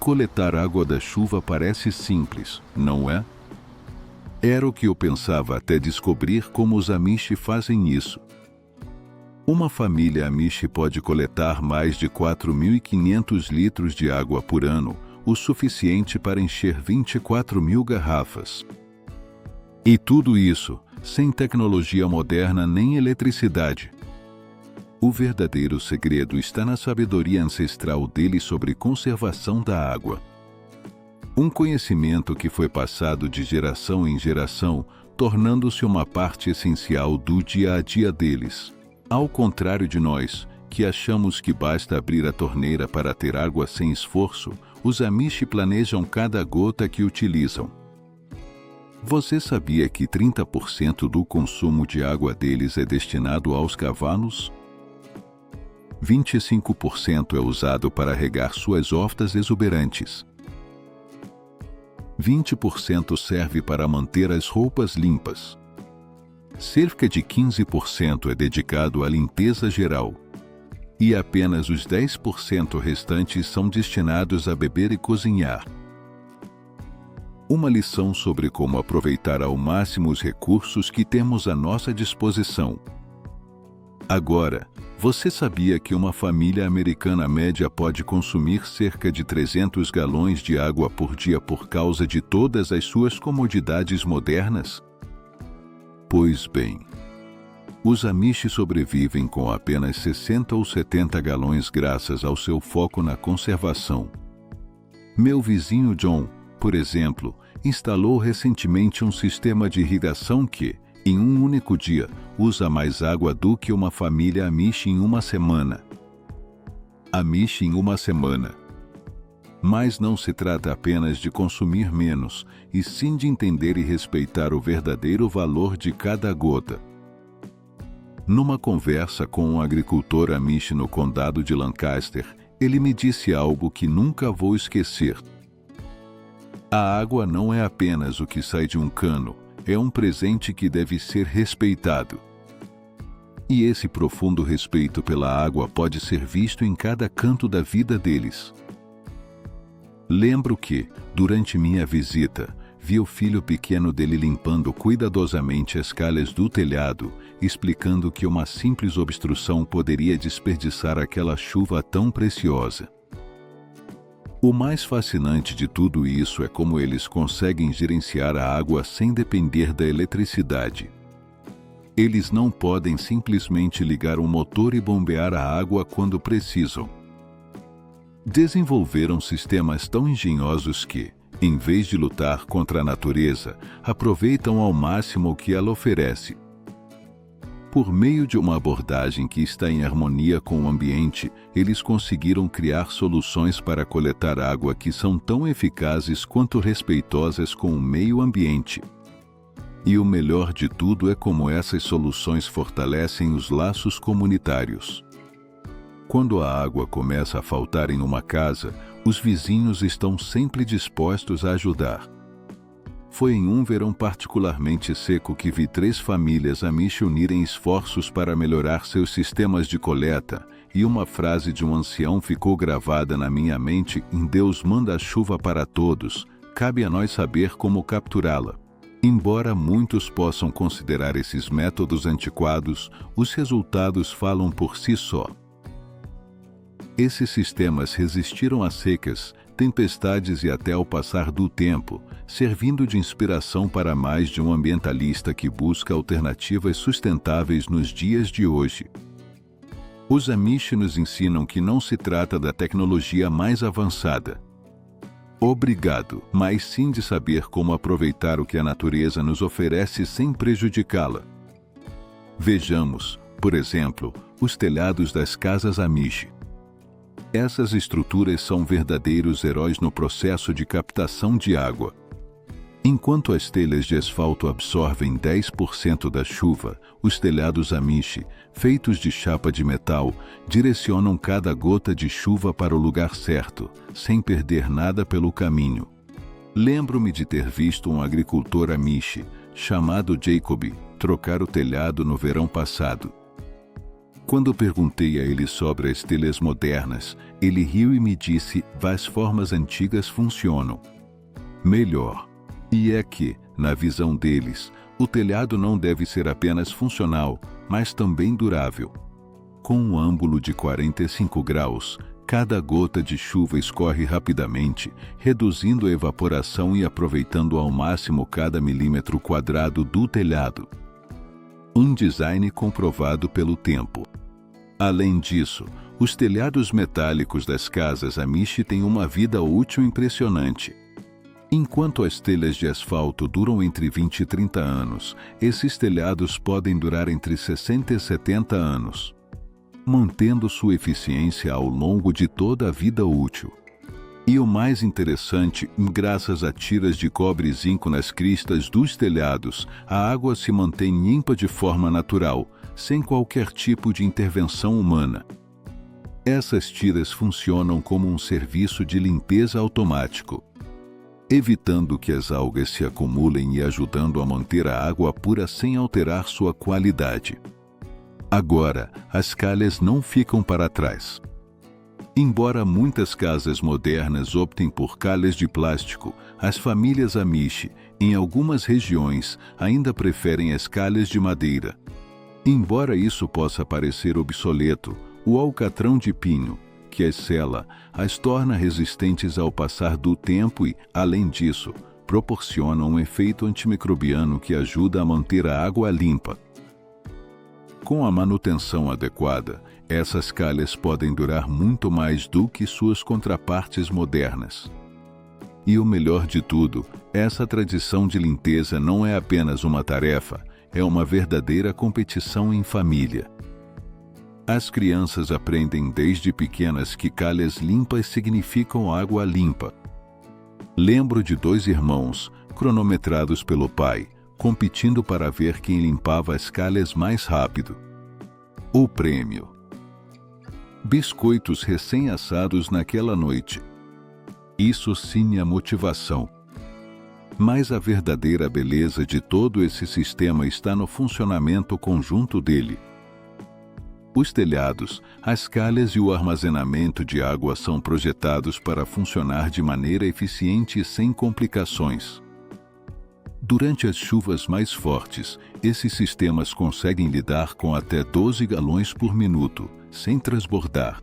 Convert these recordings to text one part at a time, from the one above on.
Coletar água da chuva parece simples, não é? Era o que eu pensava até descobrir como os Amish fazem isso. Uma família Amish pode coletar mais de 4.500 litros de água por ano, o suficiente para encher 24.000 garrafas. E tudo isso, sem tecnologia moderna nem eletricidade. O verdadeiro segredo está na sabedoria ancestral deles sobre conservação da água. Um conhecimento que foi passado de geração em geração, tornando-se uma parte essencial do dia a dia deles. Ao contrário de nós, que achamos que basta abrir a torneira para ter água sem esforço, os Amish planejam cada gota que utilizam. Você sabia que 30% do consumo de água deles é destinado aos cavalos? 25% é usado para regar suas hortas exuberantes. 20% serve para manter as roupas limpas. Cerca de 15% é dedicado à limpeza geral. E apenas os 10% restantes são destinados a beber e cozinhar. Uma lição sobre como aproveitar ao máximo os recursos que temos à nossa disposição. Agora, você sabia que uma família americana média pode consumir cerca de 300 galões de água por dia por causa de todas as suas comodidades modernas? Pois bem, os Amish sobrevivem com apenas 60 ou 70 galões graças ao seu foco na conservação. Meu vizinho John, por exemplo, instalou recentemente um sistema de irrigação que, em um único dia, usa mais água do que uma família Amish em uma semana. Amish em uma semana. Mas não se trata apenas de consumir menos, e sim de entender e respeitar o verdadeiro valor de cada gota. Numa conversa com um agricultor Amish no condado de Lancaster, ele me disse algo que nunca vou esquecer. A água não é apenas o que sai de um cano, é um presente que deve ser respeitado. E esse profundo respeito pela água pode ser visto em cada canto da vida deles. Lembro que, durante minha visita, vi o filho pequeno dele limpando cuidadosamente as calhas do telhado, explicando que uma simples obstrução poderia desperdiçar aquela chuva tão preciosa. O mais fascinante de tudo isso é como eles conseguem gerenciar a água sem depender da eletricidade. Eles não podem simplesmente ligar um motor e bombear a água quando precisam. Desenvolveram sistemas tão engenhosos que, em vez de lutar contra a natureza, aproveitam ao máximo o que ela oferece. Por meio de uma abordagem que está em harmonia com o ambiente, eles conseguiram criar soluções para coletar água que são tão eficazes quanto respeitosas com o meio ambiente. E o melhor de tudo é como essas soluções fortalecem os laços comunitários. Quando a água começa a faltar em uma casa, os vizinhos estão sempre dispostos a ajudar. Foi em um verão particularmente seco que vi 3 famílias Amish unirem esforços para melhorar seus sistemas de coleta, e uma frase de um ancião ficou gravada na minha mente: em Deus manda a chuva para todos, cabe a nós saber como capturá-la. Embora muitos possam considerar esses métodos antiquados, os resultados falam por si só. Esses sistemas resistiram a secas, tempestades e até ao passar do tempo, servindo de inspiração para mais de um ambientalista que busca alternativas sustentáveis nos dias de hoje. Os Amish nos ensinam que não se trata da tecnologia mais avançada. Obrigado, mas sim de saber como aproveitar o que a natureza nos oferece sem prejudicá-la. Vejamos, por exemplo, os telhados das casas Amish. Essas estruturas são verdadeiros heróis no processo de captação de água. Enquanto as telhas de asfalto absorvem 10% da chuva, os telhados Amish, feitos de chapa de metal, direcionam cada gota de chuva para o lugar certo, sem perder nada pelo caminho. Lembro-me de ter visto um agricultor Amish, chamado Jacob, trocar o telhado no verão passado. Quando perguntei a ele sobre as telhas modernas, ele riu e me disse: as formas antigas funcionam melhor. E é que, na visão deles, o telhado não deve ser apenas funcional, mas também durável. Com um ângulo de 45 graus, cada gota de chuva escorre rapidamente, reduzindo a evaporação e aproveitando ao máximo cada milímetro quadrado do telhado. Um design comprovado pelo tempo. Além disso, os telhados metálicos das casas Amish têm uma vida útil impressionante. Enquanto as telhas de asfalto duram entre 20 e 30 anos, esses telhados podem durar entre 60 e 70 anos, mantendo sua eficiência ao longo de toda a vida útil. E o mais interessante, graças a tiras de cobre e zinco nas cristas dos telhados, a água se mantém limpa de forma natural, sem qualquer tipo de intervenção humana. Essas tiras funcionam como um serviço de limpeza automático, evitando que as algas se acumulem e ajudando a manter a água pura sem alterar sua qualidade. Agora, as calhas não ficam para trás. Embora muitas casas modernas optem por calhas de plástico, as famílias Amish, em algumas regiões, ainda preferem as calhas de madeira. Embora isso possa parecer obsoleto, o alcatrão de pinho, que as sela, as torna resistentes ao passar do tempo e, além disso, proporciona um efeito antimicrobiano que ajuda a manter a água limpa. Com a manutenção adequada, essas calhas podem durar muito mais do que suas contrapartes modernas. E o melhor de tudo, essa tradição de limpeza não é apenas uma tarefa, é uma verdadeira competição em família. As crianças aprendem desde pequenas que calhas limpas significam água limpa. Lembro de 2 irmãos, cronometrados pelo pai, competindo para ver quem limpava as calhas mais rápido. O prêmio: biscoitos recém-assados naquela noite. Isso sim é motivação. Mas a verdadeira beleza de todo esse sistema está no funcionamento conjunto dele. Os telhados, as calhas e o armazenamento de água são projetados para funcionar de maneira eficiente e sem complicações. Durante as chuvas mais fortes, esses sistemas conseguem lidar com até 12 galões por minuto, sem transbordar.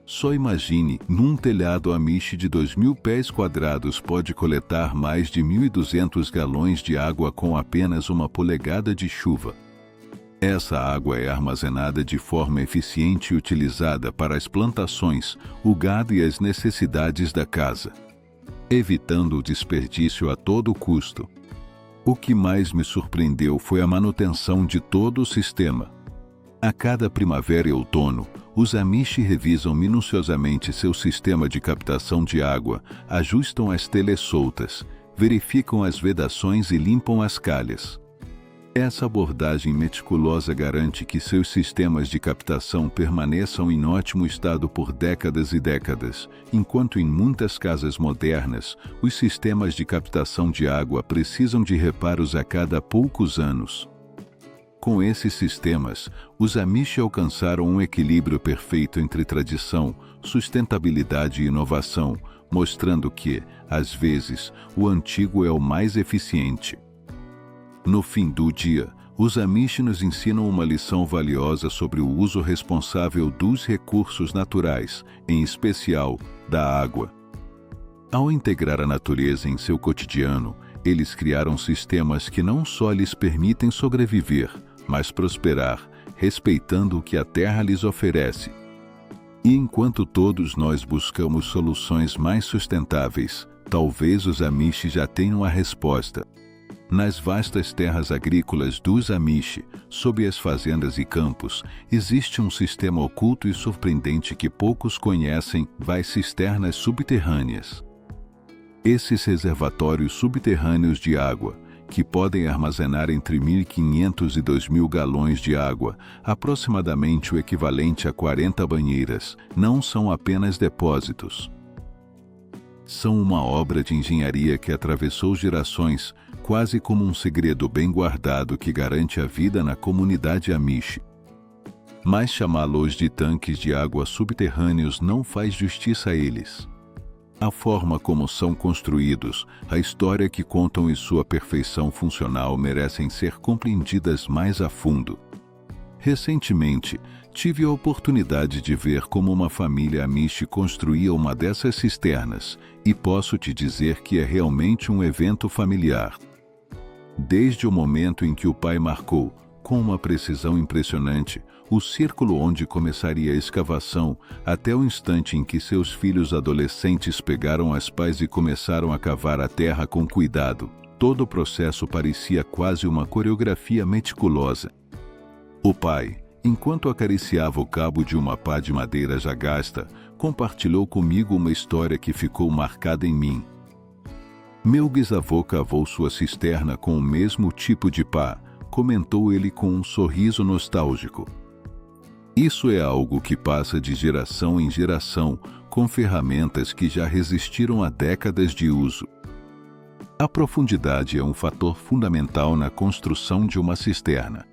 Só imagine, num telhado Amish de 2.000 pés quadrados pode coletar mais de 1.200 galões de água com apenas 1 polegada de chuva. Essa água é armazenada de forma eficiente e utilizada para as plantações, o gado e as necessidades da casa, evitando o desperdício a todo custo. O que mais me surpreendeu foi a manutenção de todo o sistema. A cada primavera e outono, os Amish revisam minuciosamente seu sistema de captação de água, ajustam as telhas soltas, verificam as vedações e limpam as calhas. Essa abordagem meticulosa garante que seus sistemas de captação permaneçam em ótimo estado por décadas e décadas, enquanto em muitas casas modernas, os sistemas de captação de água precisam de reparos a cada poucos anos. Com esses sistemas, os Amish alcançaram um equilíbrio perfeito entre tradição, sustentabilidade e inovação, mostrando que, às vezes, o antigo é o mais eficiente. No fim do dia, os Amish nos ensinam uma lição valiosa sobre o uso responsável dos recursos naturais, em especial da água. Ao integrar a natureza em seu cotidiano, eles criaram sistemas que não só lhes permitem sobreviver, mas prosperar, respeitando o que a terra lhes oferece. E enquanto todos nós buscamos soluções mais sustentáveis, talvez os Amish já tenham a resposta. Nas vastas terras agrícolas dos Amish, sob as fazendas e campos, existe um sistema oculto e surpreendente que poucos conhecem: as cisternas subterrâneas. Esses reservatórios subterrâneos de água, que podem armazenar entre 1.500 e 2.000 galões de água, aproximadamente o equivalente a 40 banheiras, não são apenas depósitos. São uma obra de engenharia que atravessou gerações, quase como um segredo bem guardado que garante a vida na comunidade Amish. mas chamá-los de tanques de água subterrâneos não faz justiça a eles. A forma como são construídos, a história que contam e sua perfeição funcional merecem ser compreendidas mais a fundo. Recentemente, tive a oportunidade de ver como uma família Amish construía uma dessas cisternas, e posso te dizer que é realmente um evento familiar. Desde o momento em que o pai marcou, com uma precisão impressionante, o círculo onde começaria a escavação, até o instante em que seus filhos adolescentes pegaram as pás e começaram a cavar a terra com cuidado, todo o processo parecia quase uma coreografia meticulosa. O pai, enquanto acariciava o cabo de uma pá de madeira já gasta, compartilhou comigo uma história que ficou marcada em mim. Meu bisavô cavou sua cisterna com o mesmo tipo de pá, comentou ele com um sorriso nostálgico. Isso é algo que passa de geração em geração, com ferramentas que já resistiram a décadas de uso. A profundidade é um fator fundamental na construção de uma cisterna.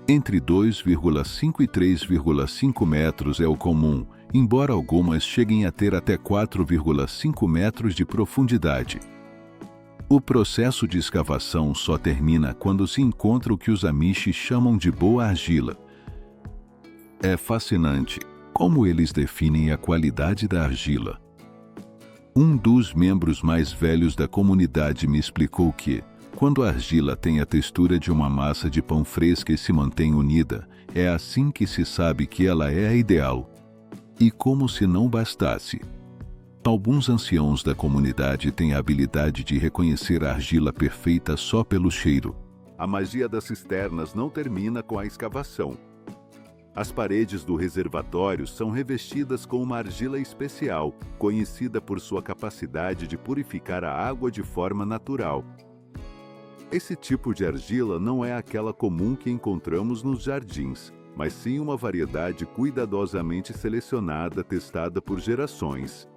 Entre 2,5 e 3,5 metros é o comum, embora algumas cheguem a ter até 4,5 metros de profundidade. O processo de escavação só termina quando se encontra o que os Amish chamam de boa argila. É fascinante como eles definem a qualidade da argila. Um dos membros mais velhos da comunidade me explicou que, quando a argila tem a textura de uma massa de pão fresca e se mantém unida, é assim que se sabe que ela é a ideal. E como se não bastasse, alguns anciãos da comunidade têm a habilidade de reconhecer a argila perfeita só pelo cheiro. A magia das cisternas não termina com a escavação. As paredes do reservatório são revestidas com uma argila especial, conhecida por sua capacidade de purificar a água de forma natural. Esse tipo de argila não é aquela comum que encontramos nos jardins, mas sim uma variedade cuidadosamente selecionada, testada por gerações.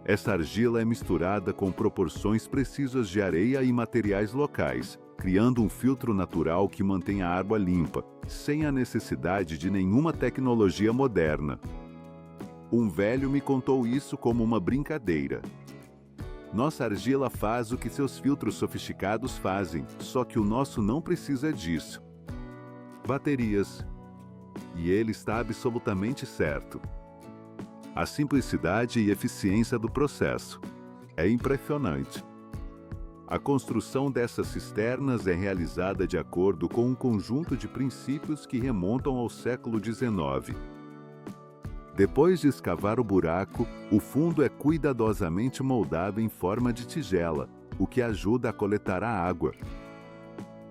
Essa argila é misturada com proporções precisas de areia e materiais locais, criando um filtro natural que mantém a água limpa, sem a necessidade de nenhuma tecnologia moderna. Um velho me contou isso como uma brincadeira. Nossa argila faz o que seus filtros sofisticados fazem, só que o nosso não precisa disso. Baterias. E ele está absolutamente certo. A simplicidade e eficiência do processo. É impressionante. A construção dessas cisternas é realizada de acordo com um conjunto de princípios que remontam ao século XIX. Depois de escavar o buraco, o fundo é cuidadosamente moldado em forma de tigela, o que ajuda a coletar a água.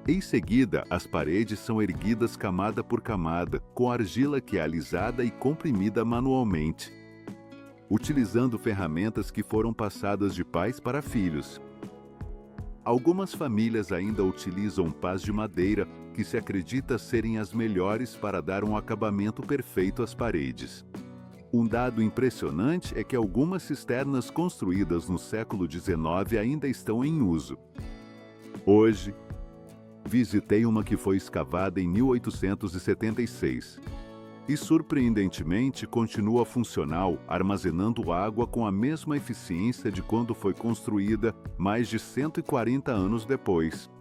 Em seguida, as paredes são erguidas camada por camada, com argila que é alisada e comprimida manualmente, utilizando ferramentas que foram passadas de pais para filhos. Algumas famílias ainda utilizam pás de madeira, que se acredita serem as melhores para dar um acabamento perfeito às paredes. Um dado impressionante é que algumas cisternas construídas no século XIX ainda estão em uso. Hoje, visitei uma que foi escavada em 1876. E, surpreendentemente, continua funcional, armazenando água com a mesma eficiência de quando foi construída mais de 140 anos depois.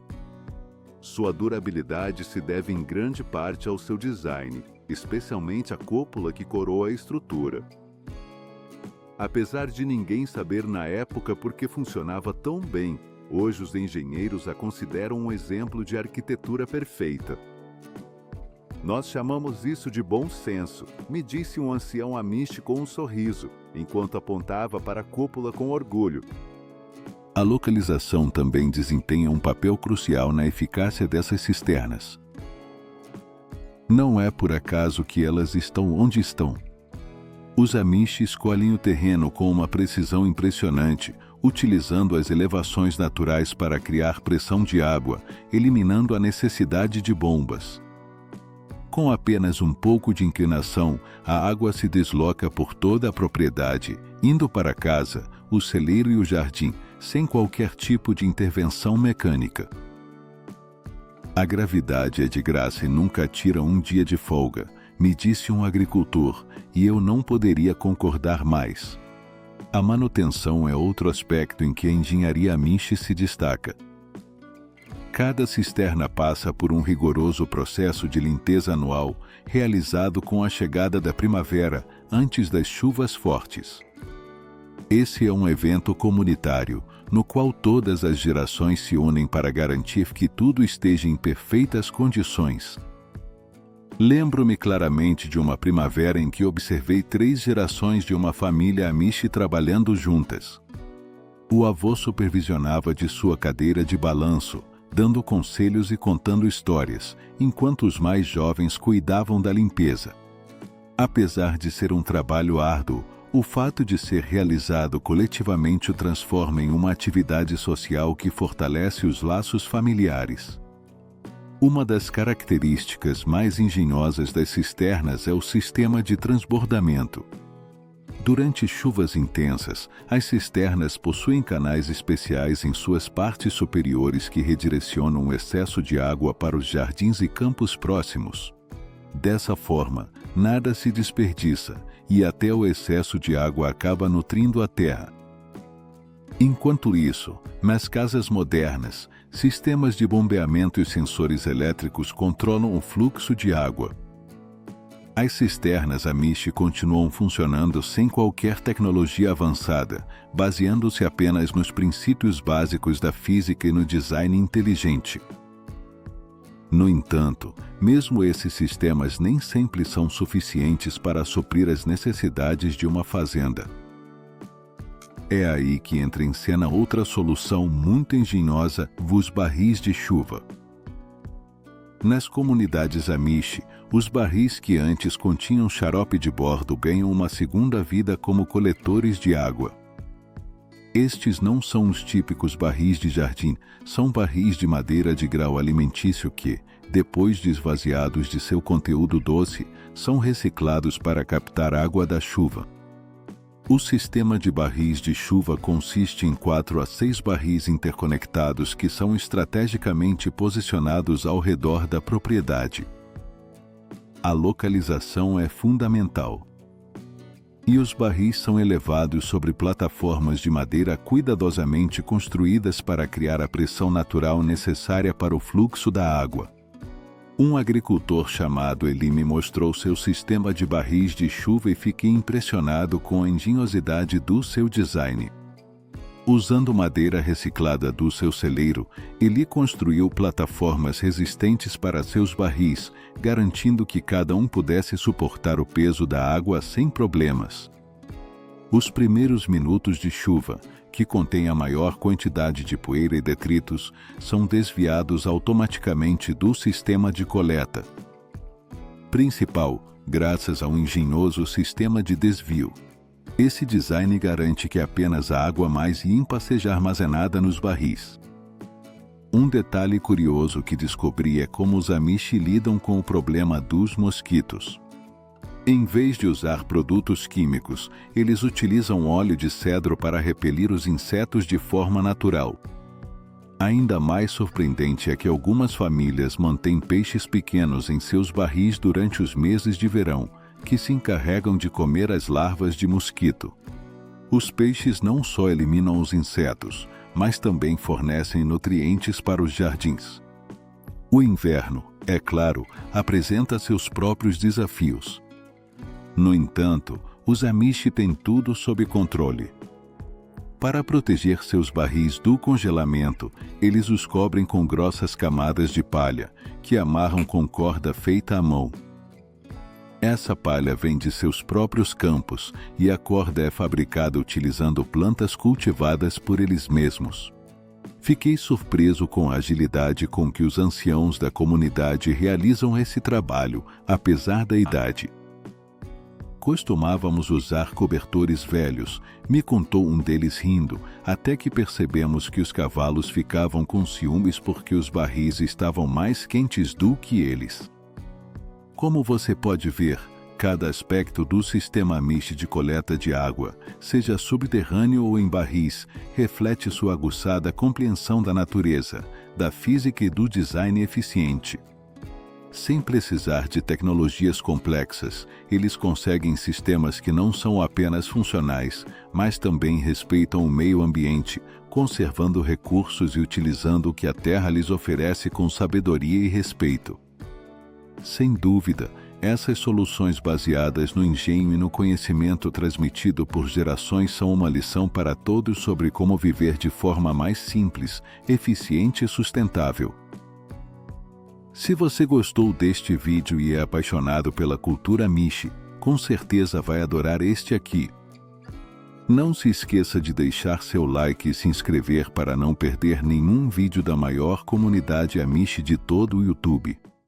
Sua durabilidade se deve em grande parte ao seu design, especialmente a cúpula que coroa a estrutura. Apesar de ninguém saber na época por que funcionava tão bem, hoje os engenheiros a consideram um exemplo de arquitetura perfeita. Nós chamamos isso de bom senso, me disse um ancião Amish com um sorriso, enquanto apontava para a cúpula com orgulho. A localização também desempenha um papel crucial na eficácia dessas cisternas. Não é por acaso que elas estão onde estão. Os Amish escolhem o terreno com uma precisão impressionante, utilizando as elevações naturais para criar pressão de água, eliminando a necessidade de bombas. Com apenas um pouco de inclinação, a água se desloca por toda a propriedade, indo para a casa, o celeiro e o jardim, sem qualquer tipo de intervenção mecânica. A gravidade é de graça e nunca tira um dia de folga, me disse um agricultor, e eu não poderia concordar mais. A manutenção é outro aspecto em que a engenharia Amish se destaca. Cada cisterna passa por um rigoroso processo de limpeza anual, realizado com a chegada da primavera, antes das chuvas fortes. Esse é um evento comunitário, no qual todas as gerações se unem para garantir que tudo esteja em perfeitas condições. Lembro-me claramente de uma primavera em que observei 3 gerações de uma família Amish trabalhando juntas. O avô supervisionava de sua cadeira de balanço, dando conselhos e contando histórias, enquanto os mais jovens cuidavam da limpeza. Apesar de ser um trabalho árduo, o fato de ser realizado coletivamente o transforma em uma atividade social que fortalece os laços familiares. Uma das características mais engenhosas das cisternas é o sistema de transbordamento. Durante chuvas intensas, as cisternas possuem canais especiais em suas partes superiores que redirecionam o excesso de água para os jardins e campos próximos. Dessa forma, nada se desperdiça, e até o excesso de água acaba nutrindo a terra. Enquanto isso, nas casas modernas, sistemas de bombeamento e sensores elétricos controlam o fluxo de água. As cisternas Amish continuam funcionando sem qualquer tecnologia avançada, baseando-se apenas nos princípios básicos da física e no design inteligente. No entanto, mesmo esses sistemas nem sempre são suficientes para suprir as necessidades de uma fazenda. É aí que entra em cena outra solução muito engenhosa, os barris de chuva. Nas comunidades Amish, os barris que antes continham xarope de bordo ganham uma segunda vida como coletores de água. Estes não são os típicos barris de jardim, são barris de madeira de grau alimentício que, depois de esvaziados de seu conteúdo doce, são reciclados para captar água da chuva. O sistema de barris de chuva consiste em 4 a 6 barris interconectados que são estrategicamente posicionados ao redor da propriedade. A localização é fundamental. E os barris são elevados sobre plataformas de madeira cuidadosamente construídas para criar a pressão natural necessária para o fluxo da água. Um agricultor chamado Eli me mostrou seu sistema de barris de chuva e fiquei impressionado com a engenhosidade do seu design. Usando madeira reciclada do seu celeiro, Eli construiu plataformas resistentes para seus barris, garantindo que cada um pudesse suportar o peso da água sem problemas. Os primeiros minutos de chuva, que contém a maior quantidade de poeira e detritos, são desviados automaticamente do sistema de coleta principal, graças a um engenhoso sistema de desvio. Esse design garante que apenas a água mais limpa seja armazenada nos barris. Um detalhe curioso que descobri é como os Amish lidam com o problema dos mosquitos. Em vez de usar produtos químicos, eles utilizam óleo de cedro para repelir os insetos de forma natural. Ainda mais surpreendente é que algumas famílias mantêm peixes pequenos em seus barris durante os meses de verão, que se encarregam de comer as larvas de mosquito. Os peixes não só eliminam os insetos, mas também fornecem nutrientes para os jardins. O inverno, é claro, apresenta seus próprios desafios. No entanto, os Amish têm tudo sob controle. Para proteger seus barris do congelamento, eles os cobrem com grossas camadas de palha, que amarram com corda feita à mão. Essa palha vem de seus próprios campos e a corda é fabricada utilizando plantas cultivadas por eles mesmos. Fiquei surpreso com a agilidade com que os anciãos da comunidade realizam esse trabalho, apesar da idade. Costumávamos usar cobertores velhos, me contou um deles rindo, até que percebemos que os cavalos ficavam com ciúmes porque os barris estavam mais quentes do que eles. Como você pode ver, Cada aspecto do sistema Amish de coleta de água, seja subterrâneo ou em barris, reflete sua aguçada compreensão da natureza, da física e do design eficiente. Sem precisar de tecnologias complexas, eles conseguem sistemas que não são apenas funcionais, mas também respeitam o meio ambiente, conservando recursos e utilizando o que a Terra lhes oferece com sabedoria e respeito. Sem dúvida, essas soluções baseadas no engenho e no conhecimento transmitido por gerações são uma lição para todos sobre como viver de forma mais simples, eficiente e sustentável. Se você gostou deste vídeo e é apaixonado pela cultura Amish, com certeza vai adorar este aqui. Não se esqueça de deixar seu like e se inscrever para não perder nenhum vídeo da maior comunidade Amish de todo o YouTube.